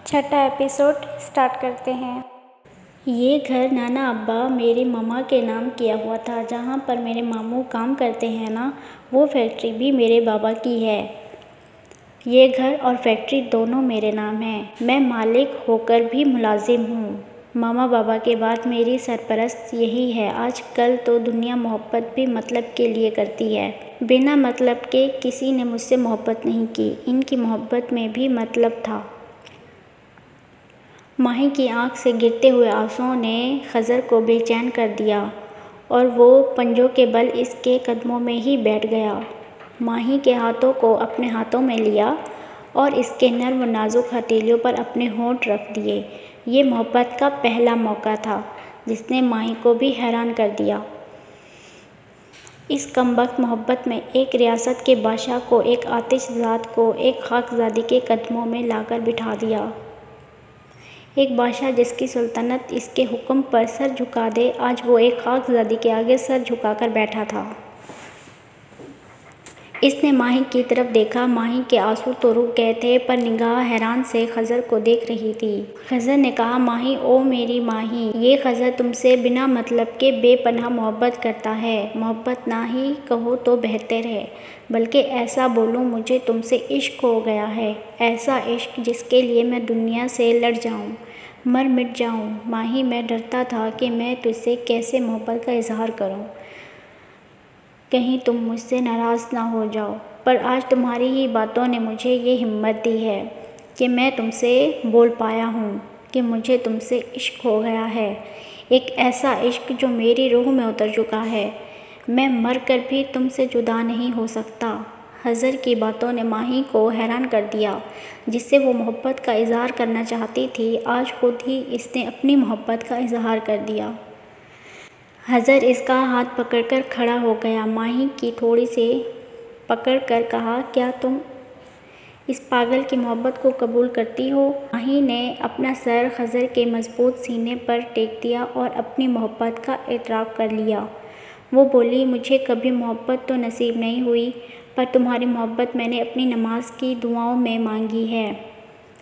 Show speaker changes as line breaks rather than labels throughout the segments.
چھٹا episode start کرتے ہیں۔ یہ گھر نانا ابا میرے ماما کے نام کیا ہوا تھا۔ جہاں پر میرے ماموں کام کرتے ہیں نا، وہ فیکٹری بھی میرے بابا کی ہے۔ یہ گھر اور فیکٹری دونوں میرے نام ہیں۔ میں مالک ہو کر بھی ملازم ہوں۔ ماما بابا کے بعد میری سرپرست یہی ہے۔ آج کل تو دنیا محبت بھی مطلب کے لیے کرتی ہے۔ بنا مطلب کے کسی نے مجھ سے محبت نہیں کی۔ ان کی محبت میں بھی مطلب تھا۔ ماہی کی آنکھ سے گرتے ہوئے آنسوؤں نے خضر کو بے چین کر دیا اور وہ پنجوں کے بل اس کے قدموں میں ہی بیٹھ گیا۔ ماہی کے ہاتھوں کو اپنے ہاتھوں میں لیا اور اس کے نرم و نازک ہتھیلیوں پر اپنے ہونٹ رکھ دیے۔ یہ محبت کا پہلا موقع تھا جس نے ماہی کو بھی حیران کر دیا۔ اس کم بخت محبت میں ایک ریاست کے بادشاہ کو، ایک آتش زاد کو، ایک خاک زادی کے قدموں میں لا کر بٹھا دیا۔ ایک بادشاہ جس کی سلطنت اس کے حکم پر سر جھکا دے، آج وہ ایک خاک زادی کے آگے سر جھکا کر بیٹھا تھا۔ اس نے ماہی کی طرف دیکھا۔ ماہی کے آنسو تو رک گئے تھے پر نگاہ حیران سے خضر کو دیکھ رہی تھی۔ خضر نے کہا، ماہی، او میری ماہی، یہ خضر تم سے بنا مطلب کے بے پناہ محبت کرتا ہے۔ محبت نہ ہی کہو تو بہتر ہے، بلکہ ایسا بولوں، مجھے تم سے عشق ہو گیا ہے۔ ایسا عشق جس کے لیے میں دنیا سے لڑ جاؤں، مر مٹ جاؤں۔ ماہی، میں ڈرتا تھا کہ میں تجھ سے کیسے محبت کا اظہار کروں، کہیں تم مجھ سے ناراض نہ ہو جاؤ، پر آج تمہاری ہی باتوں نے مجھے یہ ہمت دی ہے کہ میں تم سے بول پایا ہوں کہ مجھے تم سے عشق ہو گیا ہے۔ ایک ایسا عشق جو میری روح میں اتر چکا ہے۔ میں مر کر بھی تم سے جدا نہیں ہو سکتا۔ خضر کی باتوں نے ماہی کو حیران کر دیا۔ جس سے وہ محبت کا اظہار کرنا چاہتی تھی، آج خود ہی اس نے اپنی محبت کا اظہار کر دیا۔ خضر اس کا ہاتھ پکڑ کر کھڑا ہو گیا۔ ماہی کی تھوڑی سی پکڑ کر کہا، کیا تم اس پاگل کی محبت کو قبول کرتی ہو؟ ماہی نے اپنا سر خضر کے مضبوط سینے پر ٹیک دیا اور اپنی محبت کا اعتراف کر لیا۔ وہ بولی، مجھے کبھی محبت تو نصیب نہیں ہوئی، پر تمہاری محبت میں نے اپنی نماز کی دعاؤں میں مانگی ہے۔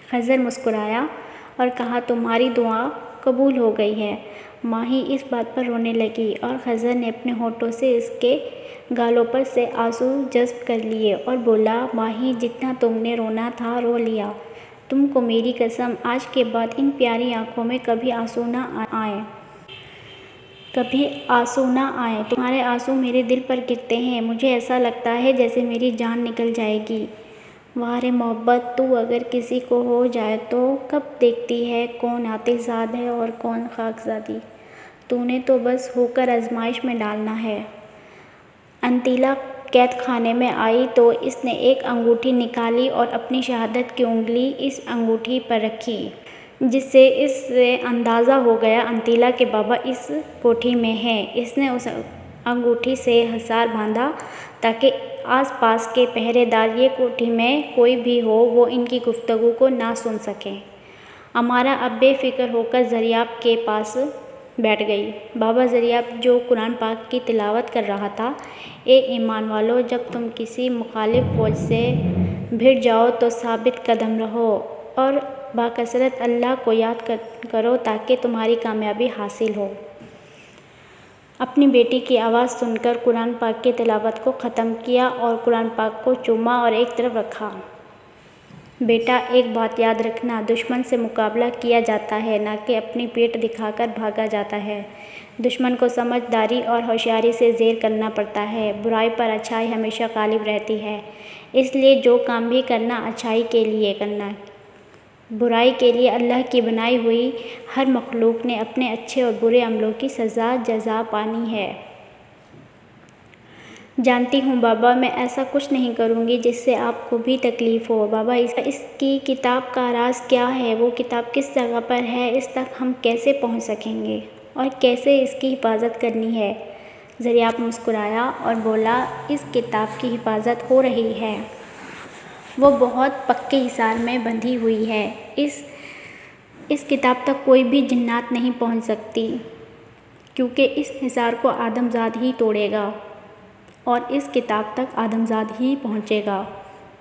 خضر مسکرایا اور کہا، تمہاری دعا قبول ہو گئی ہے۔ ماہی اس بات پر رونے لگی اور خضر نے اپنے ہونٹوں سے اس کے گالوں پر سے آنسو جذب کر لیے اور بولا، ماہی، جتنا تم نے رونا تھا رو لیا۔ تم کو میری قسم، آج کے بعد ان پیاری آنکھوں میں کبھی آنسو نہ آئیں۔ کبھی آنسو نہ آئیں۔ تمہارے آنسو میرے دل پر گرتے ہیں، مجھے ایسا لگتا ہے جیسے میری جان نکل جائے گی۔ واہ رے محبت، تو اگر کسی کو ہو جائے تو کب دیکھتی ہے کون آتش زاد ہے اور کون خاک زادی۔ تو نے تو بس ہو کر آزمائش میں ڈالنا ہے۔ انتیلا قید خانے میں آئی تو اس نے ایک انگوٹھی نکالی اور اپنی شہادت کی انگلی اس انگوٹھی پر رکھی، جس سے اس سے اندازہ ہو گیا انتیلا کے بابا اس کوٹھی میں ہیں۔ اس نے اس انگوٹھی سے حصار باندھا تاکہ آس پاس کے پہرے دار، یہ کوٹھی میں کوئی بھی ہو، وہ ان کی گفتگو کو نہ سن سکیں۔ امارا اب بے فکر ہو کر زریاب کے پاس بیٹھ گئی۔ بابا، زریاب جو قرآن پاک کی تلاوت کر رہا تھا، اے ایمان والو، جب تم کسی مخالف فوج سے بھڑ جاؤ تو ثابت قدم رہو اور بکثرت اللہ کو یاد کرو تاکہ تمہاری کامیابی حاصل ہو۔ اپنی بیٹی کی آواز سن کر قرآن پاک کی تلاوت کو ختم کیا اور قرآن پاک کو چوما اور ایک طرف رکھا۔ بیٹا، ایک بات یاد رکھنا، دشمن سے مقابلہ کیا جاتا ہے، نہ کہ اپنی پیٹھ دکھا کر بھاگا جاتا ہے۔ دشمن کو سمجھداری اور ہوشیاری سے زیر کرنا پڑتا ہے۔ برائی پر اچھائی ہمیشہ غالب رہتی ہے، اس لیے جو کام بھی کرنا، اچھائی کے لیے کرنا۔ برائی کے لیے اللہ کی بنائی ہوئی ہر مخلوق نے اپنے اچھے اور برے عملوں کی سزا جزا پانی ہے۔ جانتی ہوں بابا، میں ایسا کچھ نہیں کروں گی جس سے آپ کو بھی تکلیف ہو۔ بابا، اس کی کتاب کا راز کیا ہے؟ وہ کتاب کس جگہ پر ہے؟ اس تک ہم کیسے پہنچ سکیں گے اور کیسے اس کی حفاظت کرنی ہے؟ زریاب مسکرایا اور بولا، اس کتاب کی حفاظت ہو رہی ہے۔ وہ بہت پکے حصار میں بندھی ہوئی ہے۔ اس کتاب تک کوئی بھی جنات نہیں پہنچ سکتی، کیونکہ اس حصار کو آدم زاد ہی توڑے گا اور اس کتاب تک آدم زاد ہی پہنچے گا۔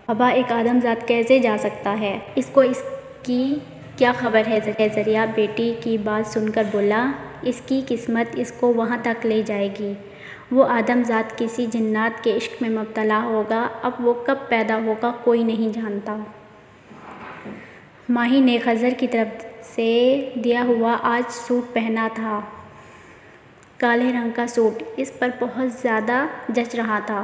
بابا، ایک آدم زاد کیسے جا سکتا ہے؟ اس کو اس کی کیا خبر ہے؟ زکریا بیٹی کی بات سن کر بولا، اس کی قسمت اس کو وہاں تک لے جائے گی۔ وہ آدم زاد کسی جنات کے عشق میں مبتلا ہوگا، اب وہ کب پیدا ہوگا کوئی نہیں جانتا۔ ماہی نے خضر کی طرف سے دیا ہوا آج سوٹ پہنا تھا، کالے رنگ کا سوٹ، اس پر بہت زیادہ جچ رہا تھا،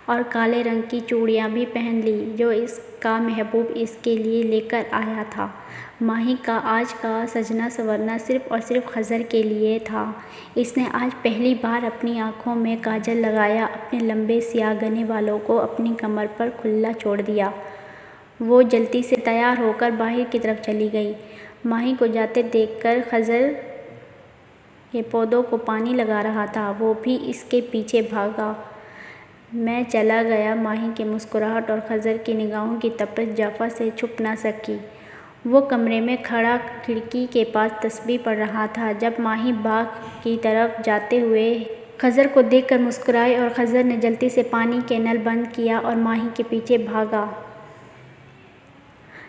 اور کالے رنگ کی چوڑیاں بھی پہن لی جو اس کا محبوب اس کے لیے لے کر آیا تھا۔ ماہی کا آج کا سجنا سنورنا صرف اور صرف خضر کے لیے تھا۔ اس نے آج پہلی بار اپنی آنکھوں میں کاجل لگایا، اپنے لمبے سیاہ گنے بالوں کو اپنی کمر پر کھلا چھوڑ دیا۔ وہ جلدی سے تیار ہو کر باہر کی طرف چلی گئی۔ ماہی کو جاتے دیکھ کر خضر کے پودوں کو پانی لگا رہا تھا، وہ بھی اس کے پیچھے بھاگا۔ میں چلا گیا۔ ماہی کی مسکراہٹ اور خضر کی نگاہوں کی تپش جعفر سے چھپ نہ سکی۔ وہ کمرے میں کھڑا کھڑکی کے پاس تسبیح پڑھ رہا تھا جب ماہی باغ کی طرف جاتے ہوئے خضر کو دیکھ کر مسکرائی، اور خضر نے جلدی سے پانی کے نل بند کیا اور ماہی کے پیچھے بھاگا۔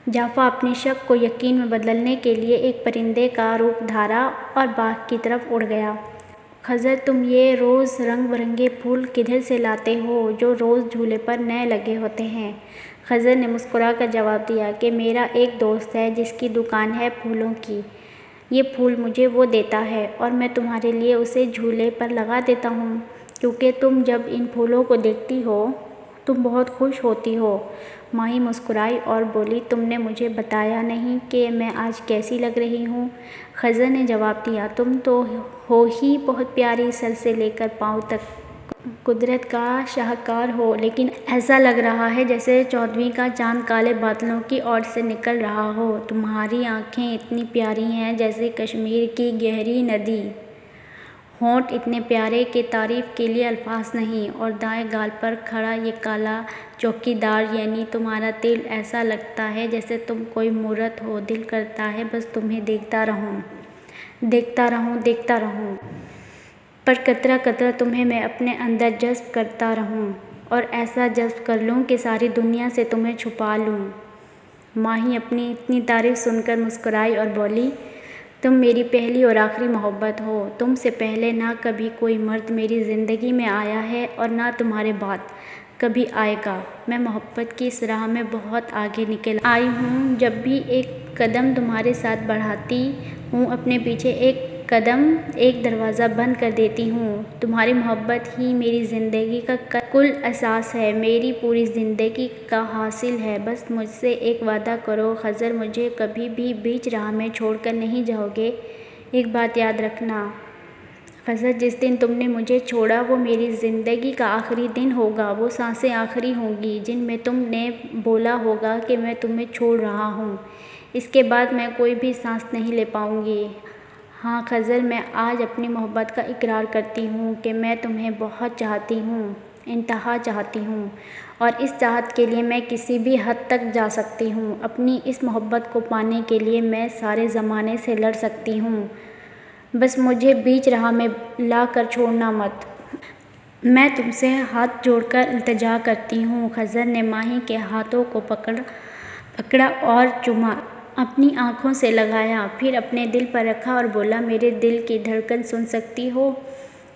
جعفر اپنے شک کو یقین میں بدلنے کے لیے ایک پرندے کا روپ دھارا اور باغ کی طرف اڑ گیا۔ خضر، تم یہ روز رنگ برنگے پھول کدھر سے لاتے ہو جو روز جھولے پر نئے لگے ہوتے ہیں؟ خضر نے مسکرا کر جواب دیا کہ میرا ایک دوست ہے جس کی دکان ہے پھولوں کی، یہ پھول مجھے وہ دیتا ہے اور میں تمہارے لیے اسے جھولے پر لگا دیتا ہوں، کیونکہ تم جب ان پھولوں کو دیکھتی ہو تم بہت خوش ہوتی ہو۔ ماہی مسکرائی اور بولی، تم نے مجھے بتایا نہیں کہ میں آج کیسی لگ رہی ہوں؟ خضر نے جواب دیا، تم تو ہو ہی بہت پیاری، سر سے لے کر پاؤں تک قدرت کا شاہکار ہو، لیکن ایسا لگ رہا ہے جیسے 14ویں کا چاند کالے بادلوں کی اوٹ سے نکل رہا ہو۔ تمہاری آنکھیں اتنی پیاری ہیں جیسے کشمیر کی گہری ندی، ہونٹ اتنے پیارے کہ تعریف کے لیے الفاظ نہیں، اور دائیں گال پر کھڑا یہ کالا چوکیدار یعنی تمہارا دل ایسا لگتا ہے جیسے تم کوئی مورت ہو، دل کرتا ہے بس تمہیں دیکھتا رہوں، دیکھتا رہوں، دیکھتا رہوں، پر قطرہ قطرہ تمہیں میں اپنے اندر جذب کرتا رہوں، اور ایسا جذب کر لوں کہ ساری دنیا سے تمہیں چھپا لوں۔ ماہی اپنی اتنی تعریف سن کر مسکرائی اور بولی، تم میری پہلی اور آخری محبت ہو، تم سے پہلے نہ کبھی کوئی مرد میری زندگی میں آیا ہے اور نہ تمہارے بعد کبھی آئے گا۔ میں محبت کی اس راہ میں بہت آگے نکل آئی ہوں، جب بھی ایک قدم تمہارے ساتھ بڑھاتی ہوں اپنے پیچھے ایک قدم، ایک دروازہ بند کر دیتی ہوں۔ تمہاری محبت ہی میری زندگی کا کل احساس ہے، میری پوری زندگی کا حاصل ہے۔ بس مجھ سے ایک وعدہ کرو خضر، مجھے کبھی بھی بیچ راہ میں چھوڑ کر نہیں جاؤ گے؟ ایک بات یاد رکھنا خضر، جس دن تم نے مجھے چھوڑا وہ میری زندگی کا آخری دن ہوگا، وہ سانسیں آخری ہوں گی جن میں تم نے بولا ہوگا کہ میں تمہیں چھوڑ رہا ہوں، اس کے بعد میں کوئی بھی سانس نہیں لے پاؤں گی۔ ہاں خضر، میں آج اپنی محبت کا اقرار کرتی ہوں کہ میں تمہیں بہت چاہتی ہوں، انتہا چاہتی ہوں، اور اس چاہت کے لیے میں کسی بھی حد تک جا سکتی ہوں۔ اپنی اس محبت کو پانے کے لیے میں سارے زمانے سے لڑ سکتی ہوں، بس مجھے بیچ راہ میں لا کر چھوڑنا مت۔ میں تم سے ہاتھ جوڑ کر التجا کرتی ہوں۔ خضر نے ماہی کے ہاتھوں کو پکڑا اور چوما، اپنی آنکھوں سے لگایا، پھر اپنے دل پر رکھا اور بولا، میرے دل کی دھڑکن سن سکتی ہو؟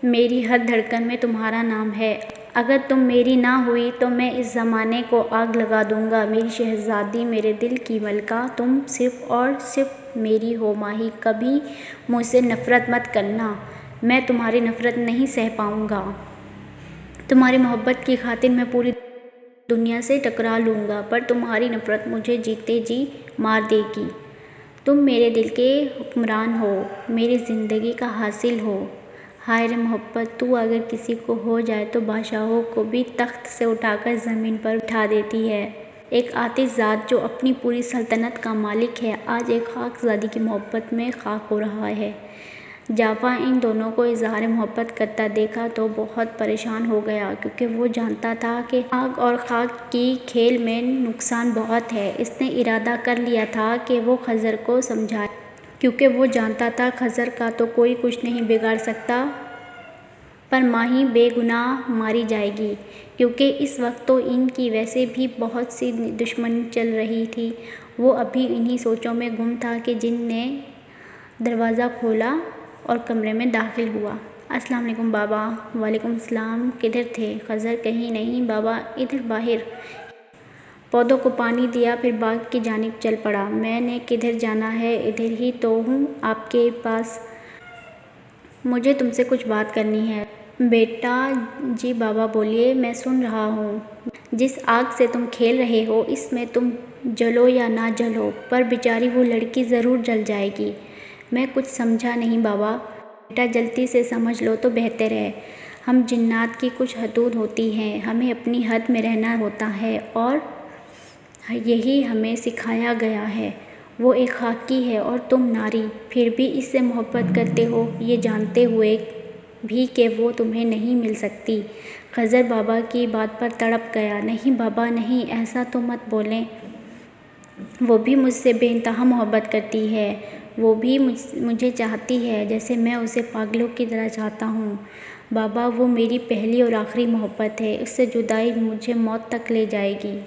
میری ہر دھڑکن میں تمہارا نام ہے، اگر تم میری نہ ہوئی تو میں اس زمانے کو آگ لگا دوں گا۔ میری شہزادی، میرے دل کی ملکہ، تم صرف اور صرف میری ہو۔ ماہی، کبھی مجھ سے نفرت مت کرنا، میں تمہاری نفرت نہیں سہ پاؤں گا۔ تمہاری محبت کی خاطر میں پوری دنیا سے ٹکرا لوں گا، پر تمہاری نفرت مجھے جیتے جی مار دے گی۔ تم میرے دل کے حکمران ہو، میری زندگی کا حاصل ہو۔ ہائے رے محبت، تو اگر کسی کو ہو جائے تو بادشاہوں کو بھی تخت سے اٹھا کر زمین پر بٹھا دیتی ہے۔ ایک آتش ذات جو اپنی پوری سلطنت کا مالک ہے، آج ایک خاک زادی کی محبت میں خاک ہو رہا ہے۔ جعفر ان دونوں کو اظہار محبت کرتا دیکھا تو بہت پریشان ہو گیا، کیونکہ وہ جانتا تھا کہ آگ اور خاک کی کھیل میں نقصان بہت ہے۔ اس نے ارادہ کر لیا تھا کہ وہ خضر کو سمجھائے، کیونکہ وہ جانتا تھا خضر کا تو کوئی کچھ نہیں بگاڑ سکتا، پر ماہی بے گناہ ماری جائے گی، کیونکہ اس وقت تو ان کی ویسے بھی بہت سی دشمنی چل رہی تھی، وہ ابھی انہی سوچوں میں گم تھا کہ جن نے دروازہ کھولا اور کمرے میں داخل ہوا۔ السلام علیکم بابا۔ وعلیکم السلام۔ کدھر تھے؟ خضر کہیں نہیں بابا، ادھر باہر۔ پودوں کو پانی دیا، پھر باغ کی جانب چل پڑا۔ میں نے کدھر جانا ہے، ادھر ہی تو ہوں آپ کے پاس۔ مجھے تم سے کچھ بات کرنی ہے۔ بیٹا جی بابا بولیے، میں سن رہا ہوں۔ جس آگ سے تم کھیل رہے ہو اس میں تم جلو یا نہ جلو پر بیچاری وہ لڑکی ضرور جل جائے گی۔ میں کچھ سمجھا نہیں بابا۔ بیٹا جلدی سے سمجھ لو تو بہتر ہے۔ ہم جنات کی کچھ حدود ہوتی ہیں، ہمیں اپنی حد میں رہنا ہوتا ہے اور یہی ہمیں سکھایا گیا ہے۔ وہ ایک خاکی ہے اور تم ناری، پھر بھی اس سے محبت کرتے ہو یہ جانتے ہوئے بھی کہ وہ تمہیں نہیں مل سکتی۔ خضر بابا کی بات پر تڑپ گیا۔ نہیں بابا نہیں، ایسا تو مت بولیں۔ وہ بھی مجھ سے بے انتہا محبت کرتی ہے، وہ بھی مجھے چاہتی ہے جیسے میں اسے پاگلوں کی طرح چاہتا ہوں۔ بابا وہ میری پہلی اور آخری محبت ہے، اس سے جدائی مجھے موت تک لے جائے گی۔